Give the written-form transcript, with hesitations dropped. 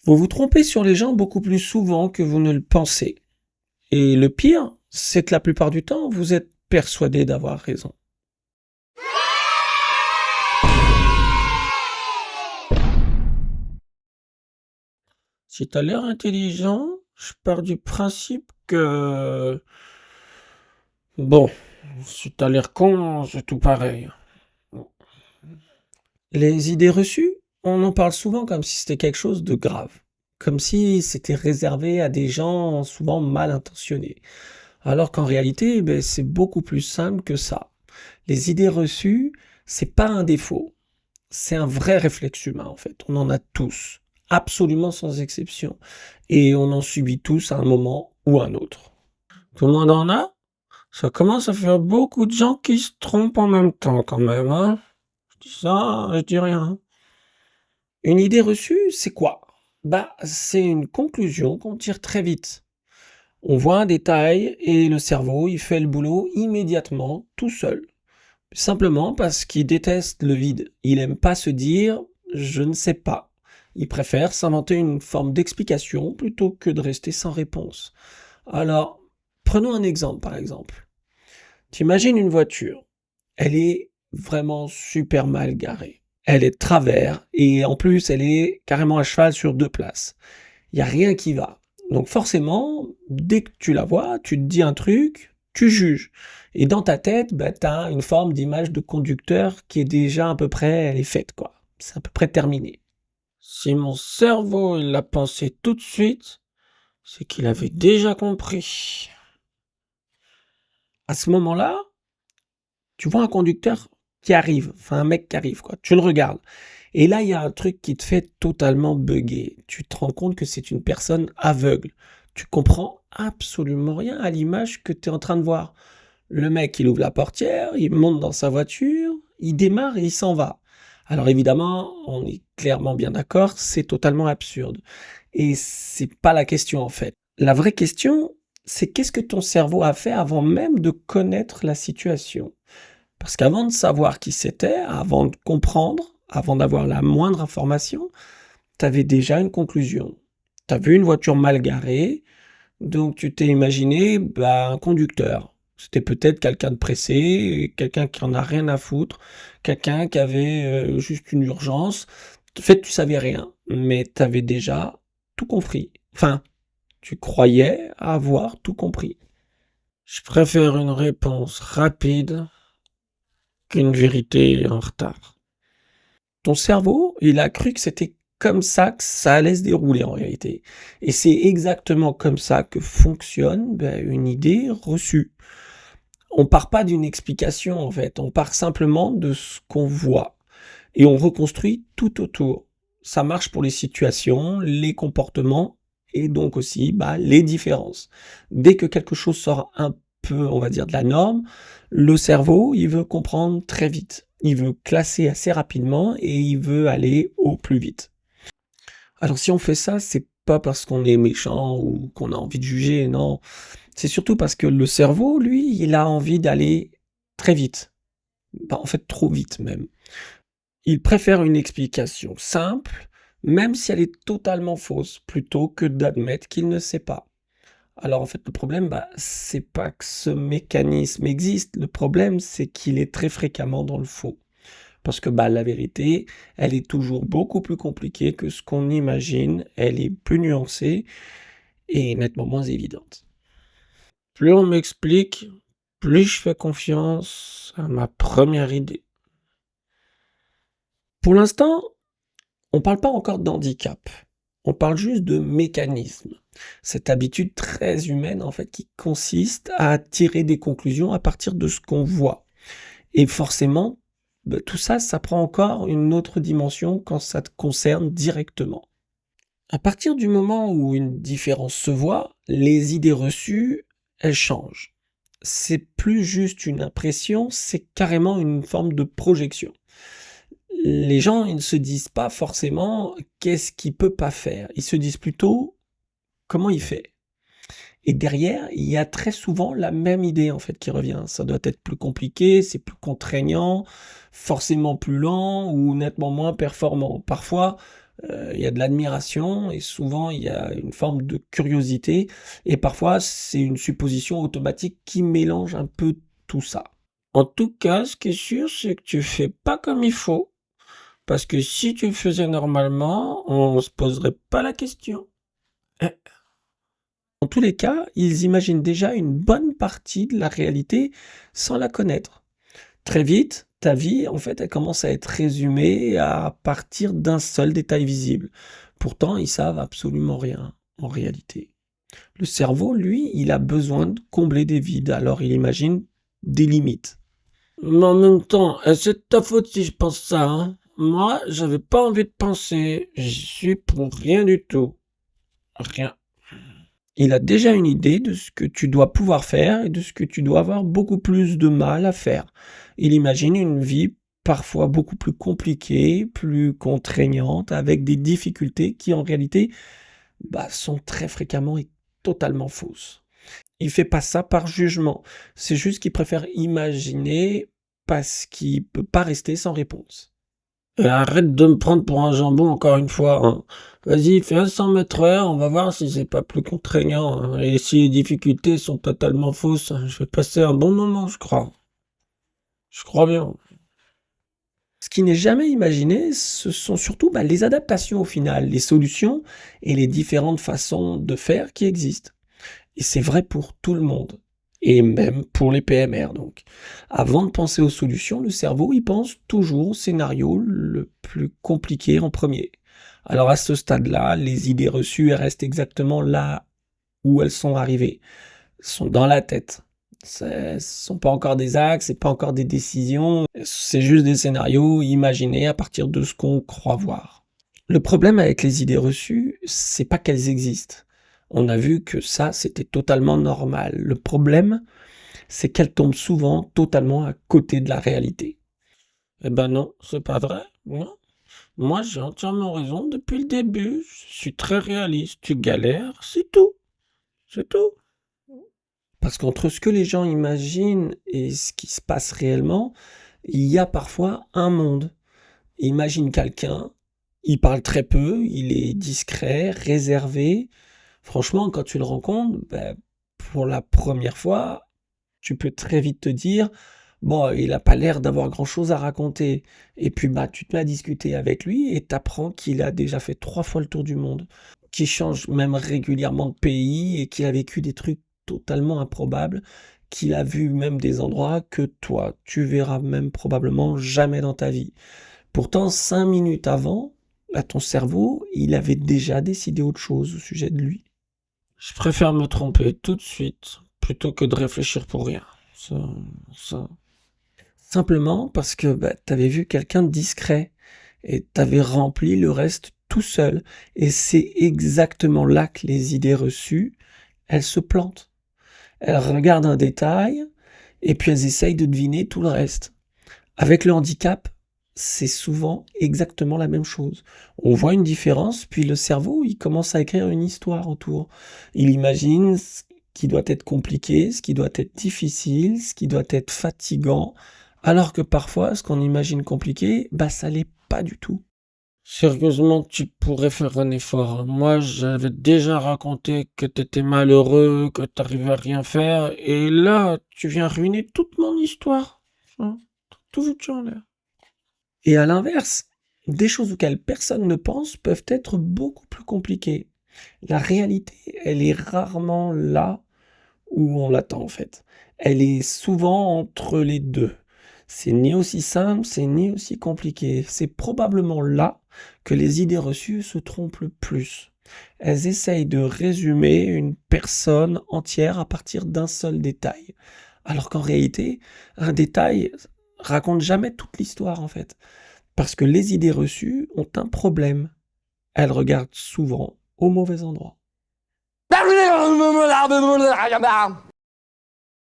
Vous vous trompez sur les gens beaucoup plus souvent que vous ne le pensez. Et le pire, c'est que la plupart du temps, vous êtes persuadé d'avoir raison. Si t'as l'air intelligent, je pars du principe que... Bon, si t'as l'air con, c'est tout pareil. Les idées reçues, on en parle souvent comme si c'était quelque chose de grave. Comme si c'était réservé à des gens souvent mal intentionnés. Alors qu'en réalité, c'est beaucoup plus simple que ça. Les idées reçues, c'est pas un défaut. C'est un vrai réflexe humain, en fait. On en a tous. Absolument sans exception. Et on en subit tous à un moment ou à un autre. Tout le monde en a? Ça commence à faire beaucoup de gens qui se trompent en même temps, quand même, hein. Je dis ça, je dis rien. Une idée reçue, c'est quoi? C'est une conclusion qu'on tire très vite. On voit un détail et le cerveau, il fait le boulot immédiatement, tout seul. Simplement parce qu'il déteste le vide. Il aime pas se dire je ne sais pas. Il préfère s'inventer une forme d'explication plutôt que de rester sans réponse. Alors, prenons un exemple par exemple. T'imagines une voiture. Elle est vraiment super mal garée. Elle est de travers et en plus elle est carrément à cheval sur deux places. Il n'y a rien qui va. Donc forcément, dès que tu la vois, tu te dis un truc, tu juges. Et dans ta tête, tu as une forme d'image de conducteur qui est déjà à peu près, elle est faite, quoi. C'est à peu près terminé. Si mon cerveau, il l'a pensé tout de suite, c'est qu'il avait déjà compris. À ce moment-là, tu vois un conducteur qui arrive, enfin un mec qui arrive, quoi. Tu le regardes. Et là, il y a un truc qui te fait totalement bugger. Tu te rends compte que c'est une personne aveugle. Tu comprends absolument rien à l'image que tu es en train de voir. Le mec, il ouvre la portière, il monte dans sa voiture, il démarre et il s'en va. Alors évidemment, on est clairement bien d'accord, c'est totalement absurde. Et c'est pas la question en fait. La vraie question, c'est qu'est-ce que ton cerveau a fait avant même de connaître la situation? Parce qu'avant de savoir qui c'était, avant de comprendre, avant d'avoir la moindre information, tu avais déjà une conclusion. Tu as vu une voiture mal garée, donc tu t'es imaginé un conducteur. C'était peut-être quelqu'un de pressé, quelqu'un qui en a rien à foutre, quelqu'un qui avait juste une urgence. En fait, tu savais rien, mais tu avais déjà tout compris. Enfin, tu croyais avoir tout compris. Je préfère une réponse rapide qu'une vérité en retard. Ton cerveau, il a cru que c'était comme ça que ça allait se dérouler en réalité. Et c'est exactement comme ça que fonctionne une idée reçue. On part pas d'une explication en fait, on part simplement de ce qu'on voit. Et on reconstruit tout autour. Ça marche pour les situations, les comportements et donc aussi les différences. Dès que quelque chose sort un peu, on va dire, de la norme, le cerveau, il veut comprendre très vite. Il veut classer assez rapidement et il veut aller au plus vite. Alors si on fait ça, c'est pas parce qu'on est méchant ou qu'on a envie de juger, non. C'est surtout parce que le cerveau, lui, il a envie d'aller très vite. En fait, trop vite même. Il préfère une explication simple, même si elle est totalement fausse, plutôt que d'admettre qu'il ne sait pas. Alors en fait, le problème, c'est pas que ce mécanisme existe, le problème, c'est qu'il est très fréquemment dans le faux. Parce que la vérité, elle est toujours beaucoup plus compliquée que ce qu'on imagine, elle est plus nuancée et nettement moins évidente. Plus on m'explique, plus je fais confiance à ma première idée. Pour l'instant, on parle pas encore d'handicap. On parle juste de mécanisme. Cette habitude très humaine, en fait, qui consiste à tirer des conclusions à partir de ce qu'on voit. Et forcément, tout ça, ça prend encore une autre dimension quand ça te concerne directement. À partir du moment où une différence se voit, les idées reçues, elles changent. C'est plus juste une impression, c'est carrément une forme de projection. Les gens, ils ne se disent pas forcément qu'est-ce qu'il peut pas faire. Ils se disent plutôt comment il fait. Et derrière, il y a très souvent la même idée en fait qui revient. Ça doit être plus compliqué, c'est plus contraignant, forcément plus lent ou nettement moins performant. Parfois, Il y a de l'admiration et souvent il y a une forme de curiosité et parfois c'est une supposition automatique qui mélange un peu tout ça. En tout cas, ce qui est sûr, c'est que tu fais pas comme il faut, parce que si tu le faisais normalement, on se poserait pas la question. Hein. Dans tous les cas, ils imaginent déjà une bonne partie de la réalité sans la connaître. Très vite, ta vie, en fait, elle commence à être résumée à partir d'un seul détail visible. Pourtant, ils savent absolument rien en réalité. Le cerveau, lui, il a besoin de combler des vides, alors il imagine des limites. Mais en même temps, c'est de ta faute si je pense ça, hein. Moi, j'avais pas envie de penser. J'y suis pour rien du tout. Rien. Il a déjà une idée de ce que tu dois pouvoir faire et de ce que tu dois avoir beaucoup plus de mal à faire. Il imagine une vie parfois beaucoup plus compliquée, plus contraignante, avec des difficultés qui en réalité sont très fréquemment et totalement fausses. Il fait pas ça par jugement, c'est juste qu'il préfère imaginer parce qu'il peut pas rester sans réponse. Arrête de me prendre pour un jambon encore une fois, hein. Vas-y, fais un 100 m/h, on va voir si c'est pas plus contraignant, hein. Et si les difficultés sont totalement fausses, je vais passer un bon moment, je crois. Je crois bien. Ce qui n'est jamais imaginé, ce sont surtout les adaptations au final, les solutions et les différentes façons de faire qui existent. Et c'est vrai pour tout le monde. Et même pour les PMR, donc. Avant de penser aux solutions, le cerveau, il pense toujours au scénario le plus compliqué en premier. Alors à ce stade-là, les idées reçues, elles restent exactement là où elles sont arrivées. Elles sont dans la tête. Ce ne sont pas encore des actes, c'est pas encore des décisions. C'est juste des scénarios imaginés à partir de ce qu'on croit voir. Le problème avec les idées reçues, c'est pas qu'elles existent. On a vu que ça, c'était totalement normal. Le problème, c'est qu'elles tombent souvent totalement à côté de la réalité. Eh ben non, c'est pas vrai. Non. Moi, j'ai entièrement raison depuis le début. Je suis très réaliste. Tu galères, c'est tout. C'est tout. Parce qu'entre ce que les gens imaginent et ce qui se passe réellement, il y a parfois un monde. Imagine quelqu'un, il parle très peu, il est discret, réservé. Franchement, quand tu le rencontres, pour la première fois, tu peux très vite te dire, bon, il a pas l'air d'avoir grand-chose à raconter. Et puis, tu te mets à discuter avec lui et t'apprends qu'il a déjà fait 3 fois le tour du monde, qu'il change même régulièrement de pays et qu'il a vécu des trucs totalement improbables, qu'il a vu même des endroits que toi, tu verras même probablement jamais dans ta vie. Pourtant, 5 minutes avant, ton cerveau, il avait déjà décidé autre chose au sujet de lui. Je préfère me tromper tout de suite plutôt que de réfléchir pour rien. Ça, ça. Simplement parce que t'avais vu quelqu'un de discret et t'avais rempli le reste tout seul. Et c'est exactement là que les idées reçues, elles se plantent. Elles regardent un détail et puis elles essayent de deviner tout le reste. Avec le handicap, c'est souvent exactement la même chose. On voit une différence, puis le cerveau, il commence à écrire une histoire autour. Il imagine ce qui doit être compliqué, ce qui doit être difficile, ce qui doit être fatigant, alors que parfois, ce qu'on imagine compliqué, ça l'est pas du tout. Sérieusement, tu pourrais faire un effort, hein. Moi, j'avais déjà raconté que t'étais malheureux, que t'arrivais à rien faire, et là, tu viens ruiner toute mon histoire. Hein. Tout foutu en l'air. Et à l'inverse, des choses auxquelles personne ne pense peuvent être beaucoup plus compliquées. La réalité, elle est rarement là où on l'attend en fait. Elle est souvent entre les deux. C'est ni aussi simple, c'est ni aussi compliqué. C'est probablement là que les idées reçues se trompent le plus. Elles essayent de résumer une personne entière à partir d'un seul détail. Alors qu'en réalité, un détail raconte jamais toute l'histoire en fait. Parce que les idées reçues ont un problème. Elles regardent souvent au mauvais endroit.